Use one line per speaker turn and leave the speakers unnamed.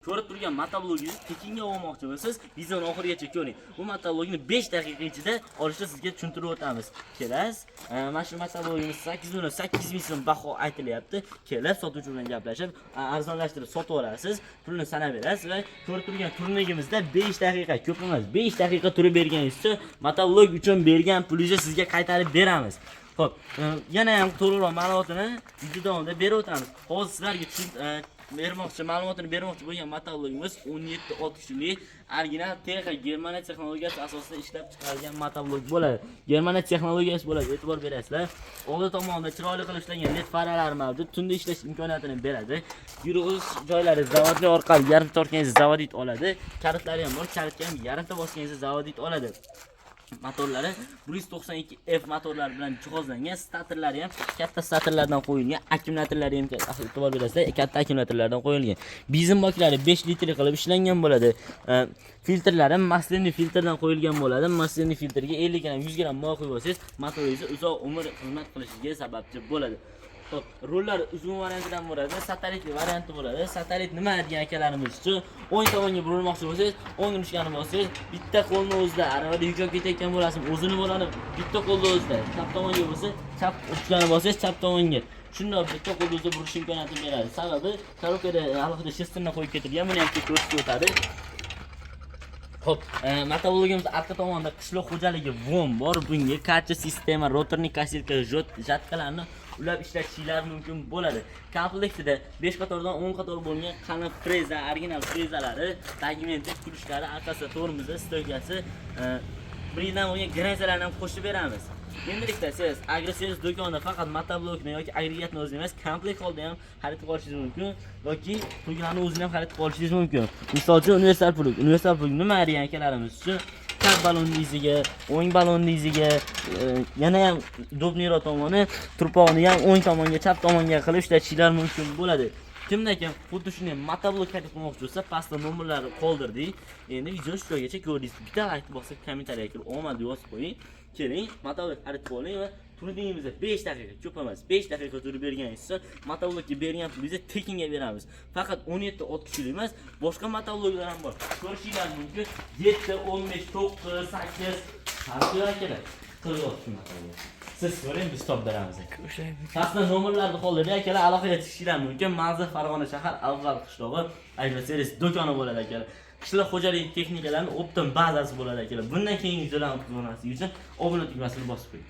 Ko'rib turgan motovlogingizni tekinga olmoqchi bo'lsangiz, videoni oxirigacha ko'ring. Bu motovlogni 5 daqiqa ichida olishni sizga tushuntirib o'tamiz. Kelasiz, mana shu motovlogimiz 8 ming so'm baho aytilyapti. Kelib sotuvchi bilan gaplashib, arzonlashtirib sotib olasiz, pulni sanab berasiz va ko'rib turgan turnigimizda 5 daqiqa, ko'p emas, 5 daqiqa turib berganingiz-chi, motovlog uchun bergan pulingizni sizga qaytarib beramiz. Xo'p, yana ham to'liqroq ma'lumotini video davomida berib o'tamiz. Hozir sizlarga ma'lumotini bermoqchi bo'lgan motovlogimiz 17-6 kishilik original Texa Germaniya texnologiyasi asosida ishlab chiqarilgan motovlog bo'ladi. Germaniya texnologiyasi bo'ladi, e'tibor berasizlar. Oldi tomonda chiroyli qilib ishlangan LED faralari mavjud, tunda ishlash imkoniyatini beradi. Yurg'ish joylari zavodli orqali yarimta tortganingiz zavodit oladi. Kalitlari ham bor, kalitga ham yarimta bosganingiz zavodit oladi. Motorlari 192F motorlar bilan jihozlangan, statorlari ham katta statorlardan qo'yilgan, akkumulyatorlari ham e'tibor berasizlar, katta akkumulyatorlardan qo'yilgan. Benzin baklari 5 litrli qilib ishlangan bo'ladi. Filtrlari maslinli filtrdan qo'yilgan bo'ladi. Maslinli filtrga 50 gram, 100 gram moy qo'yib olsangiz, motoringiz uzoq umr xizmat qilishiga sababchi bo'ladi. Xo'p, rullar uzun variantidan bo'ladi, satelitli varianti bo'ladi. Satelit nima degan akalarimiz uchun o'ng tomonga burilmoqchi bo'lsangiz, o'ng nishkani bosangiz, bitta qo'lni o'zida aravada yuk ketayotgan bo'lasiz, o'zini bo'ladi bitta qo'lni o'zida. Chap tomonga bo'lsa, chap nishkani bosangiz, chap tomonga. Shunday bitta qo'lni o'zida burish imkoniyatini beradi. Sababi korobkada alohida shestirni qo'yib ketilgan, buni ham ko'rsatib o'tadi. Xo'p, motovlogimiz orqa tomonda qishloq xo'jaligi von bor. Bunga karcha sistema, rotorni kassilka, jatkalarni ulab ishlatishingiz mumkin bo'ladi. Komplektida 5 qatordan 10 qator bo'lgan qalin freza, original frezalari, segmenti, kulishlari, orqasida tormozi, stoykasi, birdan bo'lgan granzalarni ham qo'shib beramiz. Endilikda siz agressiv do'konda faqat motovlogni yoki agregatni o'zini emas, komplekt holda ham xarid qilib olishingiz mumkin yoki tugunlarni o'zini ham xarid qilib olishingiz mumkin. Misol uchun universal plug nima degan akalarimiz uchun kar balonni iziga, o'ng balonni iziga, yana ham dobniro tomoni, turpog'ini ham o'ng tomonga, chap tomonga qilib ishlatishingiz mumkin bo'ladi. Kimdan kim xuddi shunday motovlog xarid qilmoqchi bo'lsa, pastda nomerlarni qoldirdik. Endi video shu joygacha ko'rdingiz. Bitta like bosib, kommentariyaga kirib omad yozib qo'ying. Keling, motovlog xarid qilib oling va turningimizda 5 daqiqa, ko'p emas, 5 daqiqa turib berganingiz uchun motovlogga bergan pulingizni tekinga beramiz. Faqat 17-6 kishilik emas, boshqa motovloglar ham bor. Ko'rishingiz mumkin. 7, 15, 9, 8 farqli akalar. Qilyapti motovlog. Siz ko'ring, biz top beramiz. Pastda nomerlarni qoldirdik akalar, aloqaga chiqishingiz mumkin. Manzil Farg'ona shahar, Avval qishlog'i, Agroservis do'koni bo'ladi akalar. Qishloq xo'jaligi texnikalarining optim bazasi bo'ladi akalar. Bundan keyingi videolarni ko'rmaslik uchun obuna tugmasini bosib qo'ying.